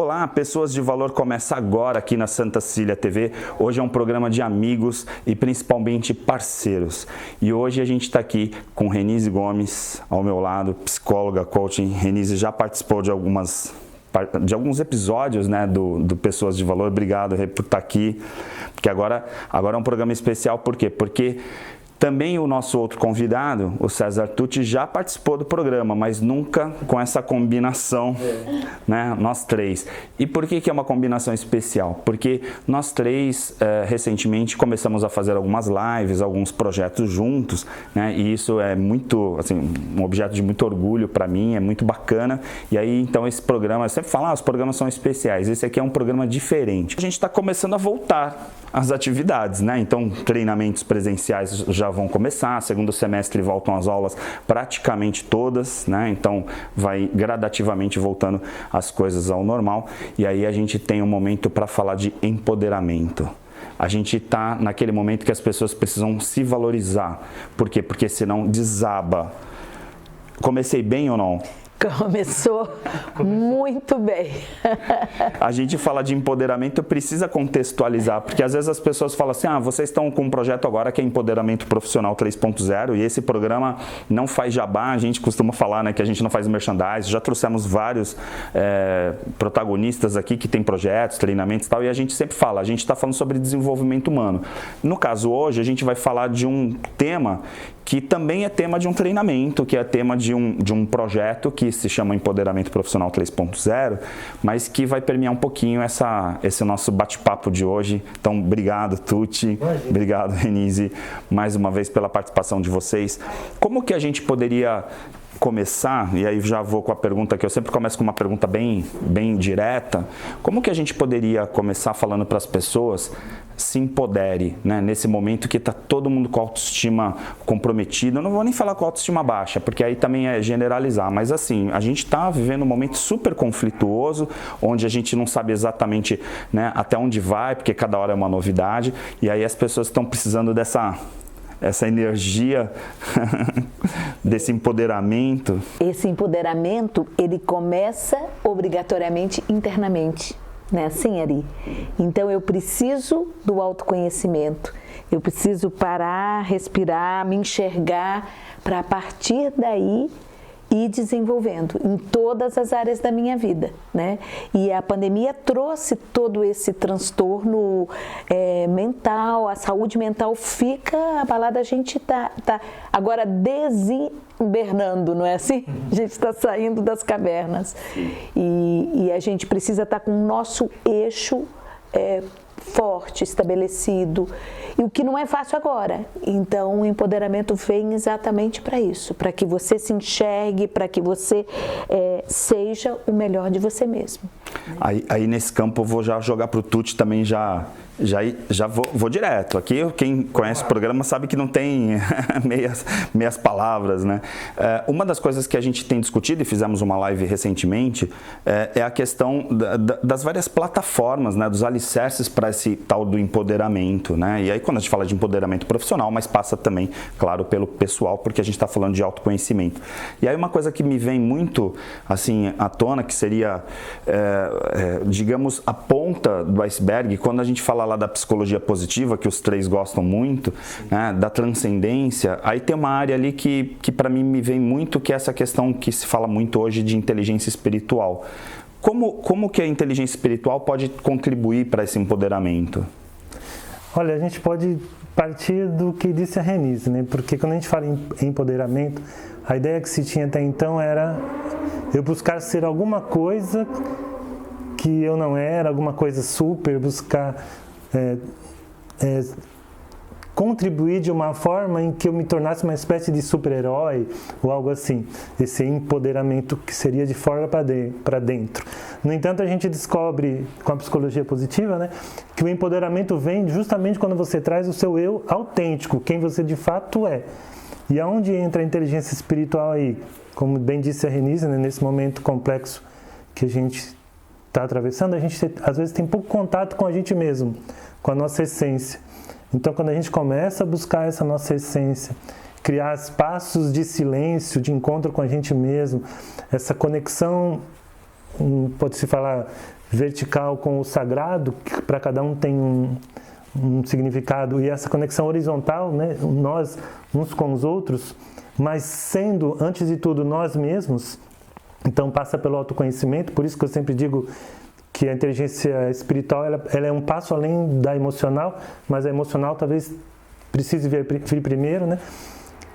Olá, pessoas de valor, começa agora aqui na Santa Cecília TV. Hoje é um programa de amigos e principalmente parceiros. E hoje a gente está aqui com Renise Gomes, ao meu lado, psicóloga, coaching. Renise já participou de alguns episódios, né, do Pessoas de Valor. Obrigado, Rê, por estar aqui. Porque agora é um programa especial, por quê? Porque também o nosso outro convidado, o César Tucci, já participou do programa, mas nunca com essa combinação, né? Nós três. E por que é uma combinação especial? Porque nós três, recentemente, começamos a fazer algumas lives, alguns projetos juntos, né? E isso é muito, assim, um objeto de muito orgulho para mim, é muito bacana. E aí, então, esse programa, eu sempre falo, os programas são especiais. Esse aqui é um programa diferente. A gente está começando a voltar às atividades, né? Então, treinamentos presenciais já vão começar, segundo semestre voltam as aulas praticamente todas, né? Então vai gradativamente voltando as coisas ao normal e aí a gente tem um momento para falar de empoderamento. A gente está naquele momento que as pessoas precisam se valorizar. Por quê? Porque senão desaba. Comecei bem ou não? Começou muito bem. A gente fala de empoderamento, precisa contextualizar, porque às vezes as pessoas falam assim, vocês estão com um projeto agora que é Empoderamento Profissional 3.0 e esse programa não faz jabá, a gente costuma falar, né, que a gente não faz merchandising, já trouxemos vários protagonistas aqui que têm projetos, treinamentos e tal, e a gente sempre fala, a gente está falando sobre desenvolvimento humano. No caso hoje, a gente vai falar de um tema que também é tema de um treinamento, que é tema de um projeto que se chama Empoderamento Profissional 3.0, mas que vai permear um pouquinho esse nosso bate-papo de hoje. Então, obrigado, Tucci, obrigado, Renise, mais uma vez pela participação de vocês. Como que a gente poderia começar, e aí já vou com a pergunta que eu sempre começo com uma pergunta bem direta, como que a gente poderia começar falando para as pessoas se empodere, né? Nesse momento que está todo mundo com a autoestima comprometida. Eu não vou nem falar com a autoestima baixa, porque aí também é generalizar, mas assim, a gente está vivendo um momento super conflituoso, onde a gente não sabe exatamente, né, até onde vai, porque cada hora é uma novidade, e aí as pessoas estão precisando dessa energia, desse empoderamento. Esse empoderamento, ele começa obrigatoriamente internamente. Não é assim, Ari? Então eu preciso do autoconhecimento, eu preciso parar, respirar, me enxergar, para a partir daí ir desenvolvendo em todas as áreas da minha vida, né? E a pandemia trouxe todo esse transtorno mental, a saúde mental fica abalada, a gente tá agora desinvernando, não é assim? A gente está saindo das cavernas e a gente precisa estar com o nosso eixo forte, estabelecido, e o que não é fácil agora. Então o empoderamento vem exatamente para isso, para que você se enxergue, para que você seja o melhor de você mesmo. Aí nesse campo eu vou já jogar para o Tucci também, já vou direto. Aqui quem conhece o programa sabe que não tem meias palavras, né? Uma das coisas que a gente tem discutido, e fizemos uma live recentemente, é a questão das várias plataformas, né, dos alicerces para esse tal do empoderamento, né? E aí quando a gente fala de empoderamento profissional, mas passa também, claro, pelo pessoal, porque a gente está falando de autoconhecimento. E aí uma coisa que me vem muito assim à tona, que seria, digamos, a ponta do iceberg, quando a gente fala lá da psicologia positiva, que os três gostam muito, né, da transcendência, aí tem uma área ali que para mim me vem muito, que é essa questão que se fala muito hoje de inteligência espiritual. Como que a inteligência espiritual pode contribuir para esse empoderamento? Olha, a gente pode partir do que disse a Renise, né? Porque quando a gente fala em empoderamento, a ideia que se tinha até então era eu buscar ser alguma coisa que eu não era, alguma coisa super, buscar contribuir de uma forma em que eu me tornasse uma espécie de super-herói ou algo assim. Esse empoderamento que seria de fora para dentro. No entanto, a gente descobre com a psicologia positiva, né, que o empoderamento vem justamente quando você traz o seu eu autêntico, quem você de fato é. E aonde entra a inteligência espiritual aí? Como bem disse a Renise, né, nesse momento complexo que a gente está atravessando, a gente às vezes tem pouco contato com a gente mesmo, com a nossa essência. Então, quando a gente começa a buscar essa nossa essência, criar espaços de silêncio, de encontro com a gente mesmo, essa conexão, pode-se falar, vertical com o sagrado, que para cada um tem um significado, e essa conexão horizontal, né, nós uns com os outros, mas sendo, antes de tudo, nós mesmos. Então passa pelo autoconhecimento, por isso que eu sempre digo que a inteligência espiritual ela é um passo além da emocional, mas a emocional talvez precise vir primeiro, né?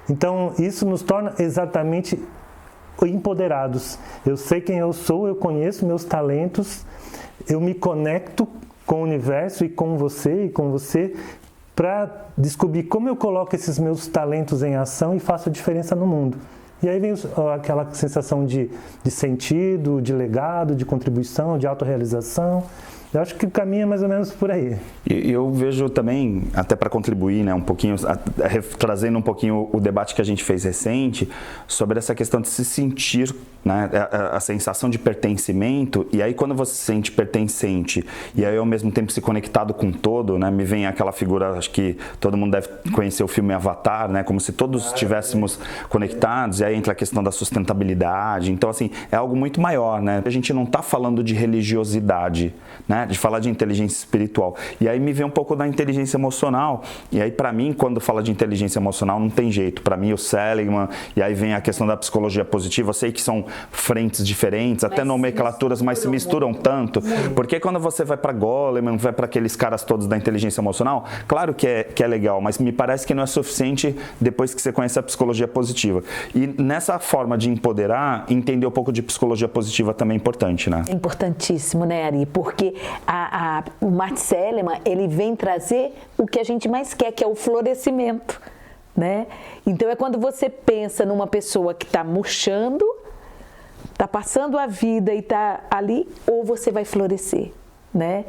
Então isso nos torna exatamente empoderados. Eu sei quem eu sou, eu conheço meus talentos, eu me conecto com o universo e com você para descobrir como eu coloco esses meus talentos em ação e faço a diferença no mundo. E aí vem aquela sensação de sentido, de legado, de contribuição, de autorrealização. Eu acho que o caminho é mais ou menos por aí. E eu vejo também, até para contribuir, né, um pouquinho, trazendo um pouquinho o debate que a gente fez recente, sobre essa questão de se sentir, né, a sensação de pertencimento, e aí quando você se sente pertencente, e aí ao mesmo tempo se conectado com o todo, né, me vem aquela figura, acho que todo mundo deve conhecer o filme Avatar, né, como se todos estivéssemos conectados, e aí entra a questão da sustentabilidade. Então, assim, é algo muito maior, né? A gente não está falando de religiosidade, né, de falar de inteligência espiritual. E aí me vem um pouco da inteligência emocional. E aí, para mim, quando fala de inteligência emocional, não tem jeito. Para mim, o Seligman, e aí vem a questão da psicologia positiva. Eu sei que são frentes diferentes, até nomenclaturas, mas se misturam tanto. Porque quando você vai para Goleman, vai para aqueles caras todos da inteligência emocional, claro que é legal, mas me parece que não é suficiente depois que você conhece a psicologia positiva. E nessa forma de empoderar, entender um pouco de psicologia positiva também é importante, né? É importantíssimo, né, Ari? Porque o Martin Seligman, ele vem trazer o que a gente mais quer, que é o florescimento, né? Então é quando você pensa numa pessoa que está murchando, está passando a vida e está ali, ou você vai florescer, né?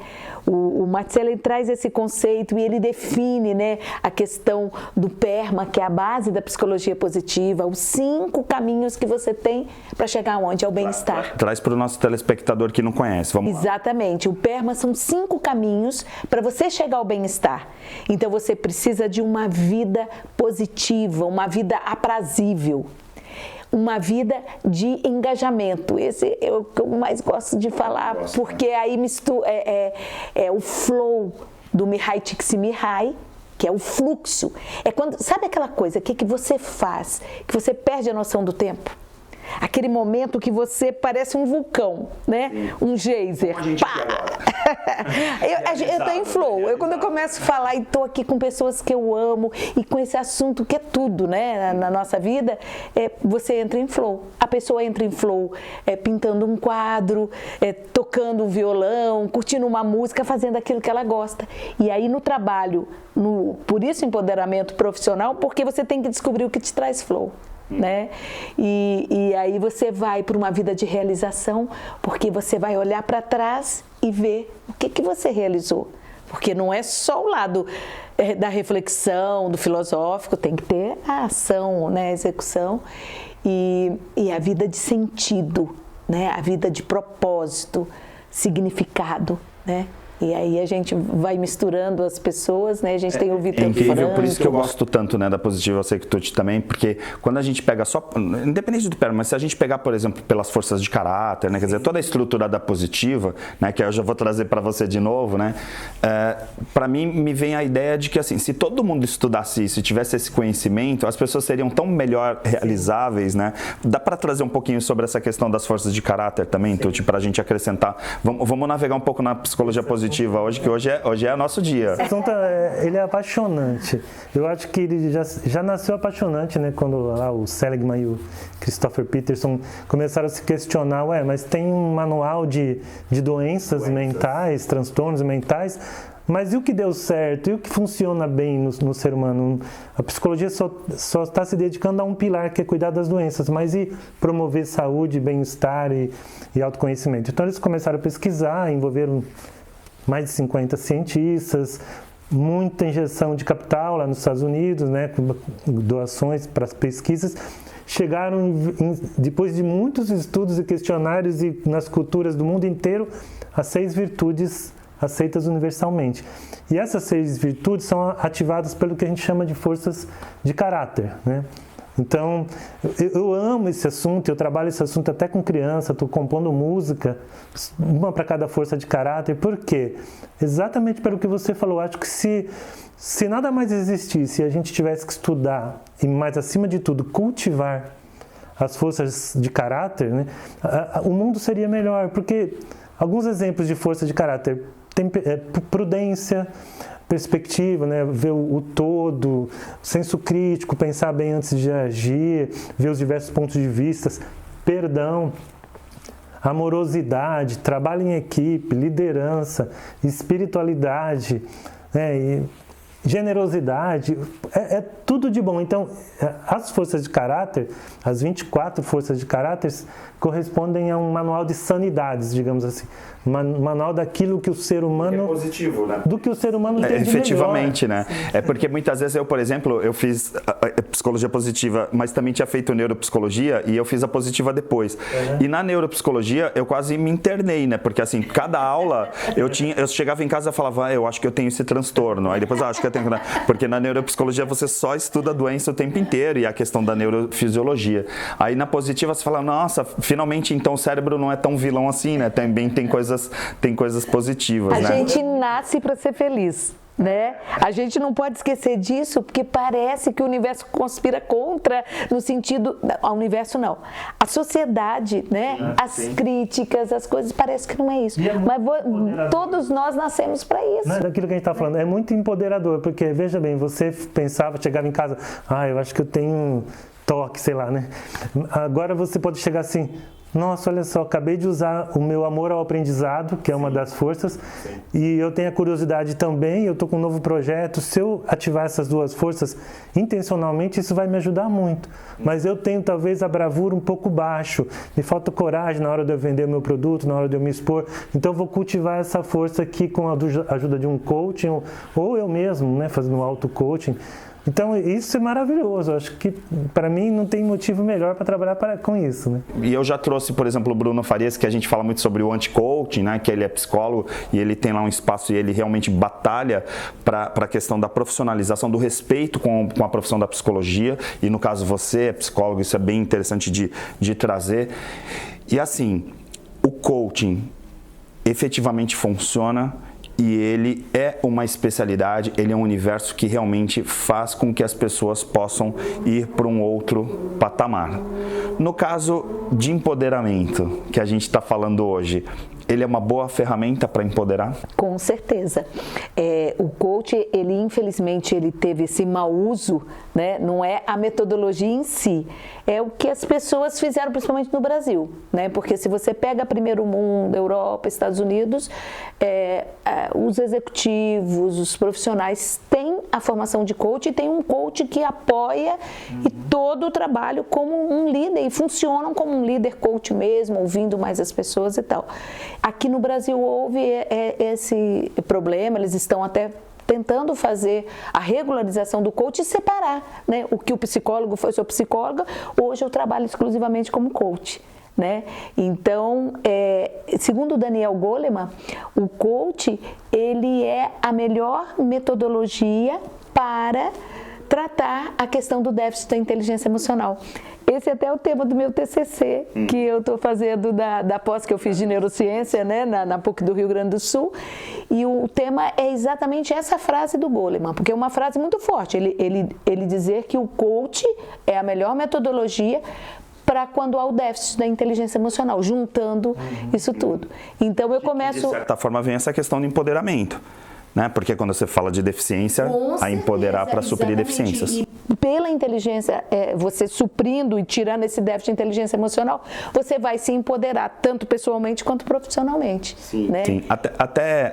O Martin Seligman traz esse conceito e ele define, né, a questão do PERMA, que é a base da psicologia positiva, os 5 caminhos que você tem para chegar onde? Ao bem-estar. Traz para o nosso telespectador que não conhece. Vamos Exatamente. O PERMA são 5 caminhos para você chegar ao bem-estar. Então você precisa de uma vida positiva, uma vida aprazível, uma vida de engajamento. Esse é o que eu mais gosto de falar, porque aí é o flow do Mihai Csikszentmihalyi, que é o fluxo. É quando, sabe aquela coisa que você faz, que você perde a noção do tempo? Aquele momento que você parece um vulcão, né? Sim. Um geyser. Eu tô em flow. Quando eu começo a falar e tô aqui com pessoas que eu amo e com esse assunto que é tudo, né, na nossa vida, você entra em flow. A pessoa entra em flow pintando um quadro, tocando um violão, curtindo uma música, fazendo aquilo que ela gosta. E aí no trabalho, por isso empoderamento profissional, porque você tem que descobrir o que te traz flow. Né? E aí você vai para uma vida de realização, porque você vai olhar para trás e ver o que você realizou. Porque não é só o lado da reflexão, do filosófico, tem que ter a ação, né? A execução e a vida de sentido, né? A vida de propósito, significado, né? E aí a gente vai misturando as pessoas, né? A gente tem o Vitor incrível, por isso que eu gosto tanto, né, da Positiva Executive também, porque quando a gente pega só, independente do PERMA, mas se a gente pegar, por exemplo, pelas forças de caráter, né, quer dizer, toda a estrutura da Positiva, né, que eu já vou trazer para você de novo, né, para mim me vem a ideia de que, assim, se todo mundo estudasse isso e tivesse esse conhecimento, as pessoas seriam tão melhor realizáveis, né? Dá para trazer um pouquinho sobre essa questão das forças de caráter também, Tuti, para a gente acrescentar. Vamos navegar um pouco na psicologia positiva hoje, que hoje é nosso dia. O assunto ele é apaixonante. Eu acho que ele já nasceu apaixonante, né? Quando o Seligman e o Christopher Peterson começaram a se questionar, mas tem um manual de doenças mentais, transtornos mentais, mas e o que deu certo? E o que funciona bem no ser humano? A psicologia só está se dedicando a um pilar, que é cuidar das doenças, mas e promover saúde, bem-estar e autoconhecimento? Então eles começaram a pesquisar, envolveram mais de 50 cientistas, muita injeção de capital lá nos Estados Unidos, né, com doações para as pesquisas. Chegaram, depois de muitos estudos e questionários e nas culturas do mundo inteiro, a 6 virtudes aceitas universalmente. E essas 6 virtudes são ativadas pelo que a gente chama de forças de caráter, né? Então, eu amo esse assunto, eu trabalho esse assunto até com criança, estou compondo música, uma para cada força de caráter. Por quê? Exatamente pelo que você falou. Acho que se nada mais existisse e a gente tivesse que estudar e, mais acima de tudo, cultivar as forças de caráter, né, o mundo seria melhor. Porque alguns exemplos de força de caráter, prudência, perspectiva, né? Ver o todo, senso crítico, pensar bem antes de agir, ver os diversos pontos de vista, perdão, amorosidade, trabalho em equipe, liderança, espiritualidade, né? E generosidade, é tudo de bom. Então, as forças de caráter, as 24 forças de caráter, correspondem a um manual de sanidades, digamos assim. Manual daquilo que o ser humano... É positivo, né? Do que o ser humano tem de efetivamente, melhor. né? É porque muitas vezes eu, por exemplo, eu fiz a psicologia positiva, mas também tinha feito neuropsicologia e eu fiz a positiva depois. E na neuropsicologia eu quase me internei, né? Porque assim, cada aula eu chegava em casa e falava, eu acho que eu tenho esse transtorno. Aí depois eu acho que eu tenho... Porque na neuropsicologia você só estuda a doença o tempo inteiro e a questão da neurofisiologia. Aí na positiva você fala, nossa, finalmente então o cérebro não é tão vilão assim, né? Também tem coisas positivas, né? A gente nasce para ser feliz, né? A gente não pode esquecer disso, porque parece que o universo conspira contra, no sentido... O universo não. A sociedade, né? As críticas, as coisas, parece que não é isso. Mas todos nós nascemos para isso. Não é daquilo que a gente está falando. É muito empoderador, porque, veja bem, você pensava, chegava em casa, eu acho que eu tenho toque, sei lá, né? Agora você pode chegar assim... Nossa, olha só, acabei de usar o meu amor ao aprendizado, que é uma das forças, e eu tenho a curiosidade também, eu estou com um novo projeto. Se eu ativar essas duas forças intencionalmente, isso vai me ajudar muito. Mas eu tenho talvez a bravura um pouco baixo, me falta coragem na hora de eu vender o meu produto, na hora de eu me expor. Então eu vou cultivar essa força aqui com a ajuda de um coaching, ou eu mesmo, né, fazendo um auto-coaching. Então, isso é maravilhoso. Acho que, para mim, não tem motivo melhor para trabalhar com isso, né? E eu já trouxe, por exemplo, o Bruno Farias, que a gente fala muito sobre o anti-coaching, né? Que ele é psicólogo e ele tem lá um espaço e ele realmente batalha para a questão da profissionalização, do respeito com a profissão da psicologia. E, no caso, você é psicólogo, isso é bem interessante de trazer. E, assim, o coaching efetivamente funciona. E ele é uma especialidade, ele é um universo que realmente faz com que as pessoas possam ir para um outro patamar. No caso de empoderamento, que a gente está falando hoje, ele é uma boa ferramenta para empoderar? Com certeza. O coach, ele infelizmente, ele teve esse mau uso, né? Não é a metodologia em si, é o que as pessoas fizeram, principalmente no Brasil, né? Porque se você pega primeiro mundo, Europa, Estados Unidos, os executivos, os profissionais têm a formação de coach e tem um coach que apoia e todo o trabalho como um líder, e funcionam como um líder coach mesmo, ouvindo mais as pessoas e tal. Aqui no Brasil houve esse problema, eles estão até tentando fazer a regularização do coach e separar, né? O que o psicólogo foi, sou psicóloga, hoje eu trabalho exclusivamente como coach, né? Então, segundo o Daniel Goleman, o coach, ele é a melhor metodologia para tratar a questão do déficit da inteligência emocional. Esse é até o tema do meu TCC, que eu estou fazendo da pós que eu fiz de neurociência, né, na PUC do Rio Grande do Sul. E o tema é exatamente essa frase do Goleman, porque é uma frase muito forte. Ele dizer que o coach é a melhor metodologia para quando há o déficit da inteligência emocional, juntando isso tudo. Então eu começo... De certa forma vem essa questão do empoderamento, né? Porque quando você fala de deficiência, a empoderar para suprir deficiências. E pela inteligência, você suprindo e tirando esse déficit de inteligência emocional, você vai se empoderar, tanto pessoalmente quanto profissionalmente. Sim, né? Sim. Até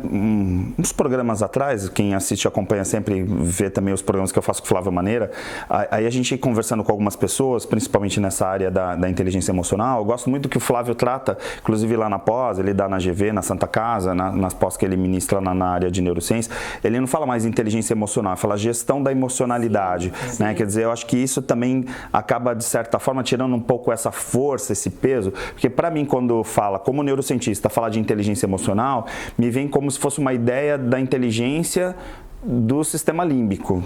uns programas atrás, quem assiste e acompanha sempre vê também os programas que eu faço com o Flávio Maneira, aí a gente conversando com algumas pessoas, principalmente nessa área da inteligência emocional, eu gosto muito do que o Flávio trata, inclusive lá na pós, ele dá na GV, na Santa Casa, nas pós que ele ministra na área de neurociência, ele não fala mais inteligência emocional, ele fala gestão da emocionalidade, né? Quer dizer, eu acho que isso também acaba, de certa forma, tirando um pouco essa força, esse peso, porque para mim, quando fala, como neurocientista, falar de inteligência emocional, me vem como se fosse uma ideia da inteligência do sistema límbico.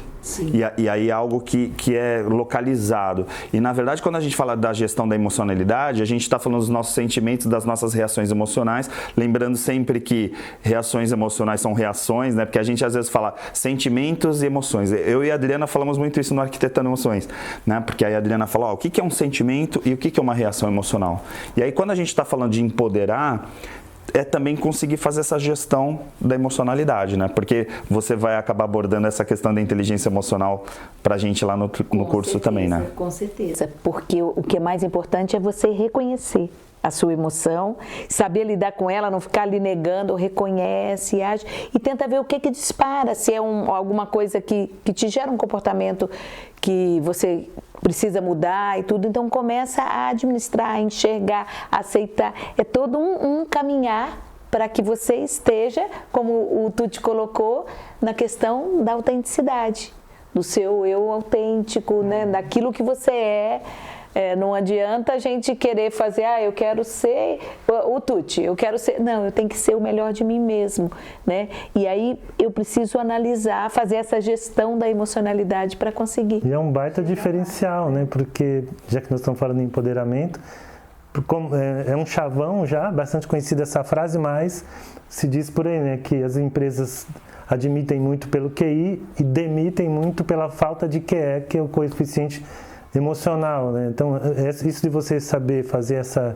E aí algo que é localizado. E na verdade, quando a gente fala da gestão da emocionalidade, a gente está falando dos nossos sentimentos, das nossas reações emocionais, lembrando sempre que reações emocionais são reações, né? Porque a gente às vezes fala sentimentos e emoções. Eu e a Adriana falamos muito isso no Arquitetando Emoções, né? Porque aí a Adriana fala, o que é um sentimento e o que é uma reação emocional. E aí quando a gente está falando de empoderar, é também conseguir fazer essa gestão da emocionalidade, né? Porque você vai acabar abordando essa questão da inteligência emocional pra gente lá no curso certeza, também, né? Com certeza, porque o que é mais importante é você reconhecer a sua emoção, saber lidar com ela, não ficar ali negando, reconhece, age e tenta ver o que dispara, se é alguma coisa que te gera um comportamento que você precisa mudar e tudo, então começa a administrar, a enxergar, a aceitar, é todo um caminhar para que você esteja, como o Tuti colocou, na questão da autenticidade, do seu eu autêntico, né? Daquilo que você é. Não adianta a gente querer fazer, eu quero ser o Tuti, eu quero ser... Não, eu tenho que ser o melhor de mim mesmo, né? E aí eu preciso analisar, fazer essa gestão da emocionalidade para conseguir. E é um baita diferencial, né? Porque, já que nós estamos falando de empoderamento, é um chavão já, bastante conhecida essa frase, mas se diz por aí, né? Que as empresas admitem muito pelo QI e demitem muito pela falta de QE, que é o coeficiente emocional, né? Então, isso de você saber fazer essa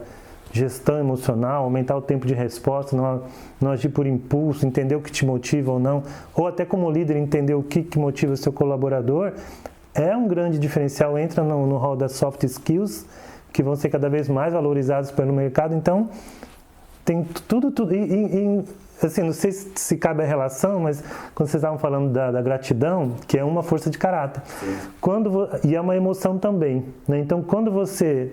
gestão emocional, aumentar o tempo de resposta, não agir por impulso, entender o que te motiva ou não, ou até como líder entender o que motiva o seu colaborador, é um grande diferencial, entra no hall das soft skills, que vão ser cada vez mais valorizados pelo mercado. Então, tem tudo assim, não sei se cabe a relação, mas quando vocês estavam falando da gratidão, que é uma força de caráter, e é uma emoção também, né? Então, quando você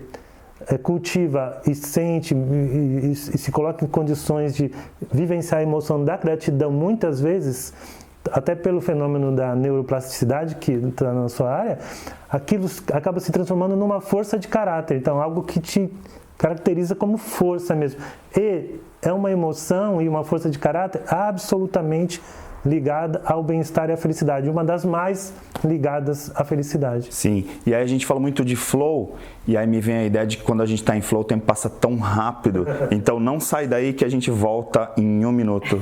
cultiva e sente e se coloca em condições de vivenciar a emoção da gratidão, muitas vezes, até pelo fenômeno da neuroplasticidade que está na sua área, aquilo acaba se transformando numa força de caráter, então algo que te caracteriza como força mesmo. E é uma emoção e uma força de caráter absolutamente ligada ao bem-estar e à felicidade, uma das mais ligadas à felicidade. Sim, e aí a gente fala muito de flow, e aí me vem a ideia de que quando a gente está em flow o tempo passa tão rápido, então não sai daí que a gente volta em 1 minuto.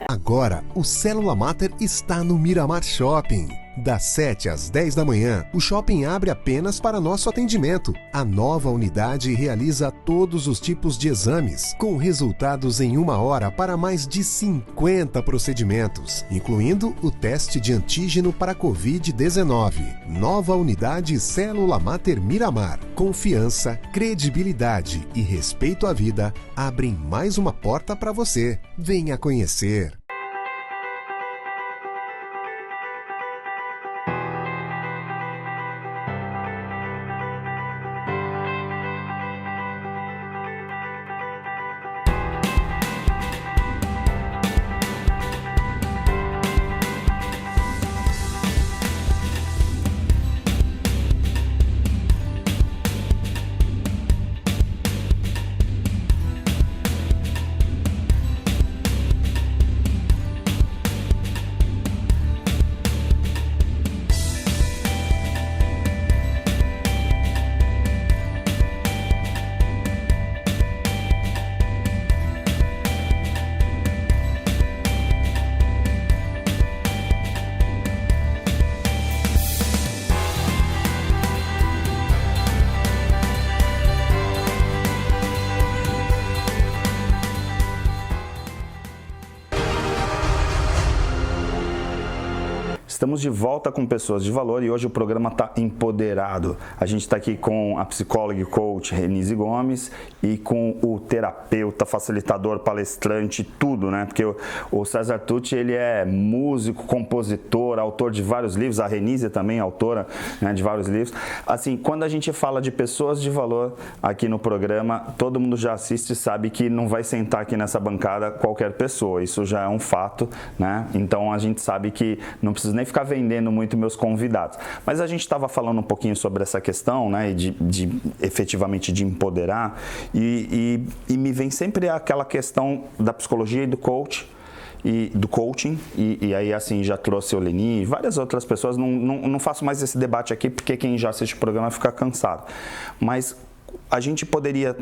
Agora, o Célula Mater está no Miramar Shopping. Das 7 às 10 da manhã, o shopping abre apenas para nosso atendimento. A nova unidade realiza todos os tipos de exames, com resultados em 1 hora para mais de 50 procedimentos, incluindo o teste de antígeno para Covid-19. Nova unidade Célula Mater Miramar. Confiança, credibilidade e respeito à vida abrem mais uma porta para você. Venha conhecer. Estamos de volta com Pessoas de Valor e hoje o programa está empoderado. A gente está aqui com a psicóloga e coach Renise Gomes e com o terapeuta, facilitador, palestrante, tudo, né? Porque o César Tucci, ele é músico, compositor, autor de vários livros, a Renise também é autora, né, de vários livros. Assim, quando a gente fala de pessoas de valor aqui no programa, todo mundo já assiste e sabe que não vai sentar aqui nessa bancada qualquer pessoa, isso já é um fato, né? Então a gente sabe que não precisa nem ficar vendendo muito meus convidados. Mas a gente estava falando um pouquinho sobre essa questão, né, de efetivamente de empoderar, e me vem sempre aquela questão da psicologia e do coach, e do coaching, e aí assim já trouxe o Leni e várias outras pessoas, não faço mais esse debate aqui porque quem já assiste o programa fica cansado, mas a gente poderia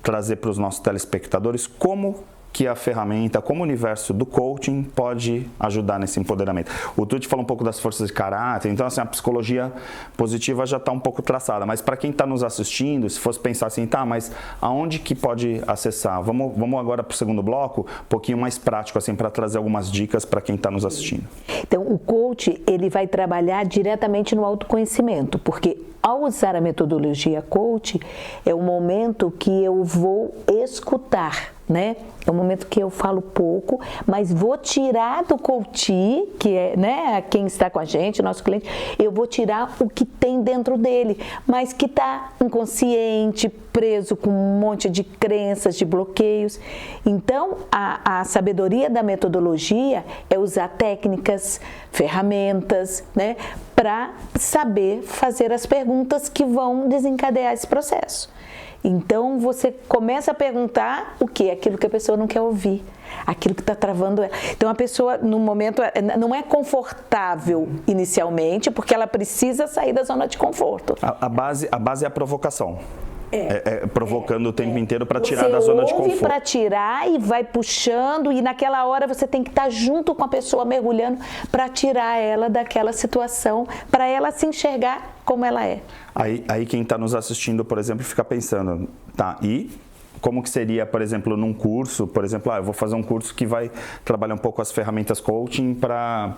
trazer para os nossos telespectadores como que a ferramenta, como o universo do coaching pode ajudar nesse empoderamento. O Tuti falou um pouco das forças de caráter, então assim, a psicologia positiva já está um pouco traçada, mas para quem está nos assistindo, se fosse pensar assim, tá, mas aonde que pode acessar? Vamos agora para o segundo bloco, um pouquinho mais prático, assim, para trazer algumas dicas para quem está nos assistindo. Então, o coach, ele vai trabalhar diretamente no autoconhecimento, porque ao usar a metodologia coach, é o momento que eu vou escutar, né? É um momento que eu falo pouco, mas vou tirar do coach, que é, né, quem está com a gente, nosso cliente, eu vou tirar o que tem dentro dele, mas que está inconsciente, preso com um monte de crenças, de bloqueios. Então, a sabedoria da metodologia é usar técnicas, ferramentas, né, para saber fazer as perguntas que vão desencadear esse processo. Então, você começa a perguntar o quê? Aquilo que a pessoa não quer ouvir, aquilo que está travando ela. Então, a pessoa, no momento, não é confortável inicialmente, porque ela precisa sair da zona de conforto. A base é a provocação. Provocando o tempo inteiro para tirar da zona de conforto. Você ouve para tirar e vai puxando, e naquela hora você tem que estar junto com a pessoa, mergulhando para tirar ela daquela situação, para ela se enxergar como ela é. Aí quem está nos assistindo, por exemplo, fica pensando, tá, e como que seria, por exemplo, num curso, por exemplo, eu vou fazer um curso que vai trabalhar um pouco as ferramentas coaching para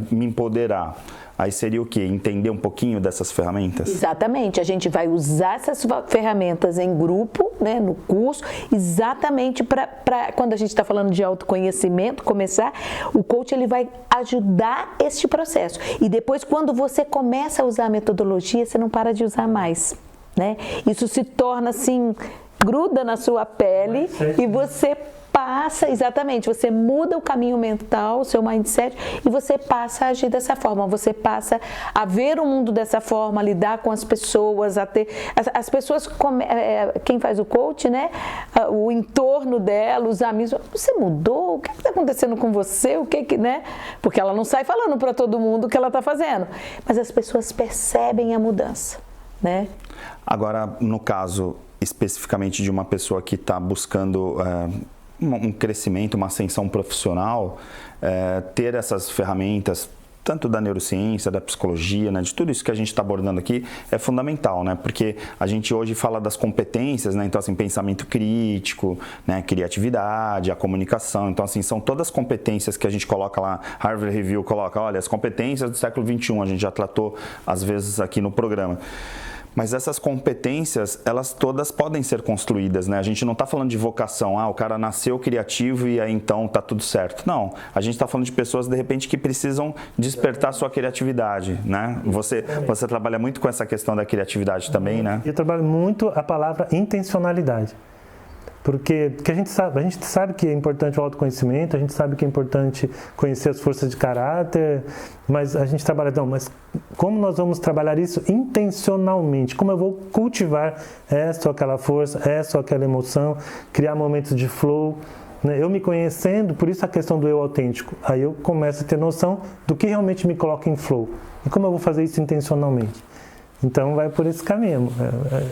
me empoderar. Aí seria o quê? Entender um pouquinho dessas ferramentas? Exatamente. A gente vai usar essas ferramentas em grupo, né, no curso, exatamente para quando a gente está falando de autoconhecimento, começar, o coach ele vai ajudar este processo. E depois, quando você começa a usar a metodologia, você não para de usar mais, né? Isso se torna assim, gruda na sua pele e você passa, exatamente, você muda o caminho mental, o seu mindset, e você passa a agir dessa forma, você passa a ver o mundo dessa forma, a lidar com as pessoas, a ter, as pessoas, quem faz o coach, né, o entorno dela, os amigos, você mudou? O que está acontecendo com você? O que, né? Porque ela não sai falando para todo mundo o que ela está fazendo, mas as pessoas percebem a mudança, né? Agora, no caso especificamente de uma pessoa que está buscando um crescimento, uma ascensão profissional, ter essas ferramentas, tanto da neurociência, da psicologia, né, de tudo isso que a gente está abordando aqui, é fundamental, né? Porque a gente hoje fala das competências, né? Então, assim, pensamento crítico, né? Criatividade, a comunicação. Então, assim, são todas competências que a gente coloca lá, Harvard Review coloca, olha, as competências do século XXI, a gente já tratou, às vezes, aqui no programa. Mas essas competências, elas todas podem ser construídas, né? A gente não está falando de vocação, o cara nasceu criativo e aí então tá tudo certo. Não, a gente está falando de pessoas, de repente, que precisam despertar sua criatividade, né? Você trabalha muito com essa questão da criatividade também, né? Eu trabalho muito a palavra intencionalidade. Porque a gente sabe que é importante o autoconhecimento, a gente sabe que é importante conhecer as forças de caráter, mas a gente trabalha, mas como nós vamos trabalhar isso intencionalmente? Como eu vou cultivar essa ou aquela força, essa ou aquela emoção, criar momentos de flow, né? Eu me conhecendo, por isso a questão do eu autêntico, aí eu começo a ter noção do que realmente me coloca em flow e como eu vou fazer isso intencionalmente. Então vai por esse caminho.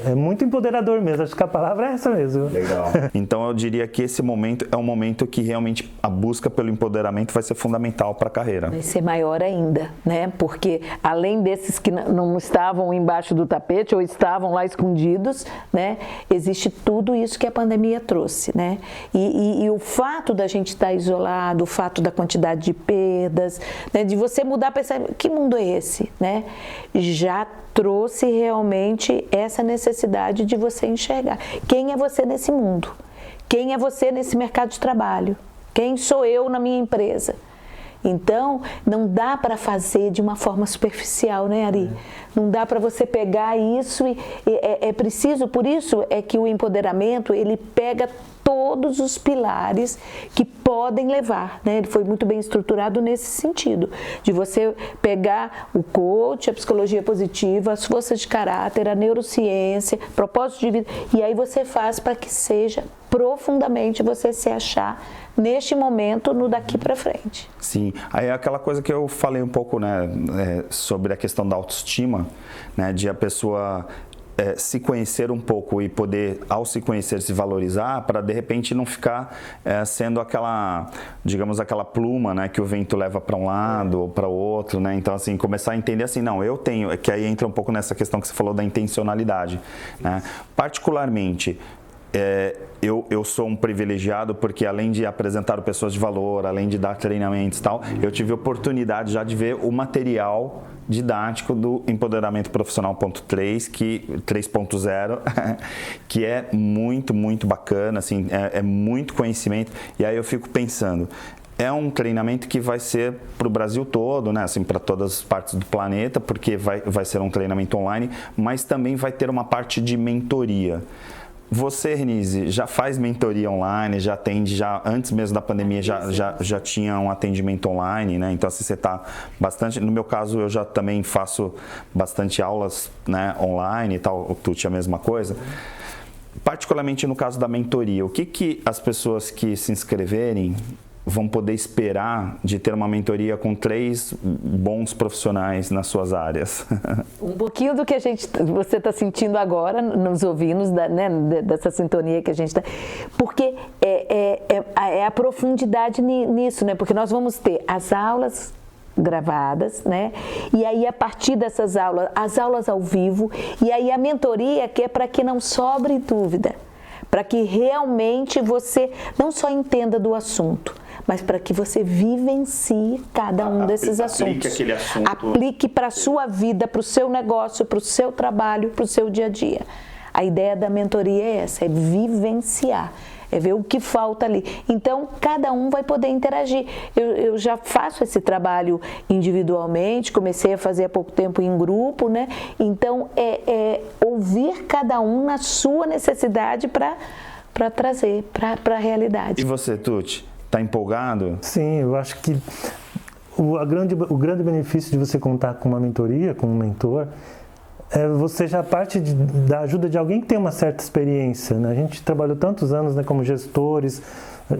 É muito empoderador mesmo, acho que a palavra é essa mesmo. Legal. Então eu diria que esse momento é um momento que realmente a busca pelo empoderamento vai ser fundamental para a carreira. Vai ser maior ainda, né? Porque além desses que não estavam embaixo do tapete ou estavam lá escondidos, né? Existe tudo isso que a pandemia trouxe, né? E o fato da gente estar isolado, o fato da quantidade de perdas, né? De você mudar, pensar, que mundo é esse, né? Já trouxe realmente essa necessidade de você enxergar. Quem é você nesse mundo? Quem é você nesse mercado de trabalho? Quem sou eu na minha empresa? Então, não dá para fazer de uma forma superficial, né, Ari? Não dá para você pegar isso e é preciso, por isso é que o empoderamento, ele pega todos os pilares que podem levar, né? Ele foi muito bem estruturado nesse sentido, de você pegar o coach, a psicologia positiva, as forças de caráter, a neurociência, propósito de vida, e aí você faz para que seja profundamente você se achar neste momento, no daqui para frente. Sim, aí é aquela coisa que eu falei um pouco, né, sobre a questão da autoestima, né, de a pessoa se conhecer um pouco e poder, ao se conhecer, se valorizar, para de repente não ficar sendo aquela, digamos, aquela pluma, né, que o vento leva para um lado ou para o outro, né? Então, assim, começar a entender assim, não, eu tenho, que aí entra um pouco nessa questão que você falou da intencionalidade, né? Particularmente, eu sou um privilegiado porque, além de apresentar pessoas de valor, além de dar treinamentos e tal, eu tive oportunidade já de ver o material didático do Empoderamento Profissional 3.0, que é muito, muito bacana, assim, é muito conhecimento. E aí eu fico pensando, é um treinamento que vai ser para o Brasil todo, né? Assim, para todas as partes do planeta, porque vai ser um treinamento online, mas também vai ter uma parte de mentoria. Você, Renise, já faz mentoria online, já atende, antes mesmo da pandemia já tinha um atendimento online, né? Então, assim, você está bastante... No meu caso, eu já também faço bastante aulas, né, online e tal, o Tuti é a mesma coisa. Particularmente no caso da mentoria, o que as pessoas que se inscreverem vão poder esperar de ter uma mentoria com 3 bons profissionais nas suas áreas? Um pouquinho do que você está sentindo agora, nos ouvindo, né, dessa sintonia que a gente está. Porque é a profundidade nisso, né? Porque nós vamos ter as aulas gravadas, né? E aí, a partir dessas aulas, as aulas ao vivo, e aí a mentoria, que é para que não sobre dúvida, para que realmente você não só entenda do assunto, mas para que você vivencie cada um desses assuntos. Aplique aquele assunto. Aplique para a sua vida, para o seu negócio, para o seu trabalho, para o seu dia a dia. A ideia da mentoria é essa, é vivenciar, é ver o que falta ali. Então, cada um vai poder interagir. Eu já faço esse trabalho individualmente, comecei a fazer há pouco tempo em grupo, né? Então, ouvir cada um na sua necessidade para trazer para a realidade. E você, Tuti? Está empolgado? Sim, eu acho que o grande benefício de você contar com uma mentoria, com um mentor, é você já parte da ajuda de alguém que tem uma certa experiência, né? A gente trabalhou tantos anos, né, como gestores,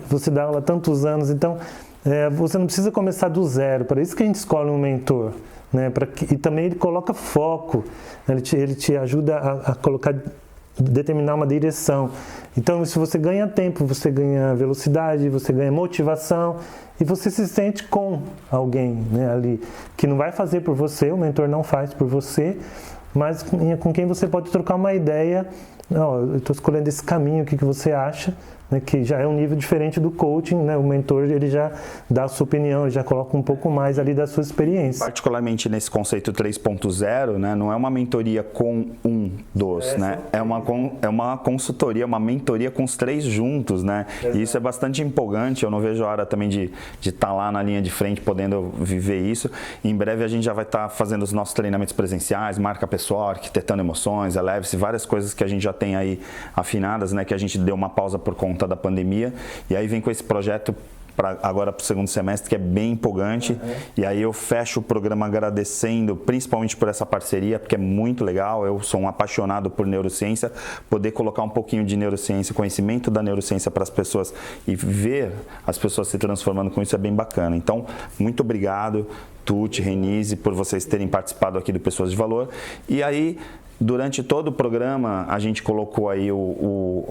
você dá aula há tantos anos, então você não precisa começar do zero, para isso que a gente escolhe um mentor, né? E também ele coloca foco, ele te ajuda a determinar uma direção. Então, se você ganha tempo, você ganha velocidade, você ganha motivação e você se sente com alguém, né, ali, que não vai fazer por você, o mentor não faz por você, mas com quem você pode trocar uma ideia. Eu estou escolhendo esse caminho, o que você acha? Né, que já é um nível diferente do coaching, né? O mentor, ele já dá a sua opinião, ele já coloca um pouco mais ali da sua experiência. Particularmente nesse conceito 3.0, né? Não é uma mentoria com né? É uma consultoria, uma mentoria com os 3 juntos, né? Exato. E isso é bastante empolgante, eu não vejo a hora também de estar lá na linha de frente, podendo viver isso. E em breve a gente já vai estar fazendo os nossos treinamentos presenciais, marca pessoal, arquitetando emoções, eleve-se, várias coisas que a gente já tem aí afinadas, né? Que a gente deu uma pausa por conta da pandemia, e aí vem com esse projeto agora para o segundo semestre, que é bem empolgante. E aí eu fecho o programa agradecendo principalmente por essa parceria, porque é muito legal. Eu sou um apaixonado por neurociência, poder colocar um pouquinho de neurociência, conhecimento da neurociência para as pessoas e ver as pessoas se transformando com isso é bem bacana. Então, muito obrigado, Tuti, Renise, por vocês terem participado aqui do Pessoas de Valor. E aí, durante todo o programa, a gente colocou aí o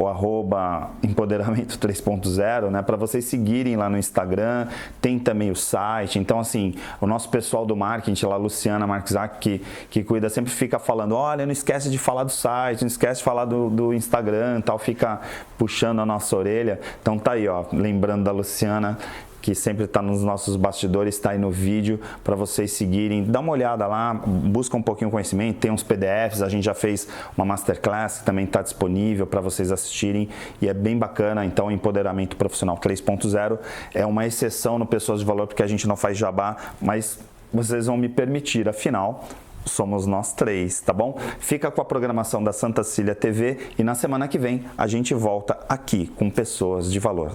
@Empoderamento 3.0, né, para vocês seguirem lá no Instagram, tem também o site. Então, assim, o nosso pessoal do marketing, lá, Luciana Marczak, que cuida, sempre fica falando, olha, não esquece de falar do site, não esquece de falar do Instagram, tal, fica puxando a nossa orelha. Então tá aí, ó, lembrando da Luciana, que sempre está nos nossos bastidores, está aí no vídeo para vocês seguirem. Dá uma olhada lá, busca um pouquinho de conhecimento, tem uns PDFs, a gente já fez uma Masterclass que também está disponível para vocês assistirem e é bem bacana. Então, Empoderamento Profissional 3.0 é uma exceção no Pessoas de Valor, porque a gente não faz jabá, mas vocês vão me permitir, afinal, somos nós 3, tá bom? Fica com a programação da Santa Cília TV e na semana que vem a gente volta aqui com Pessoas de Valor.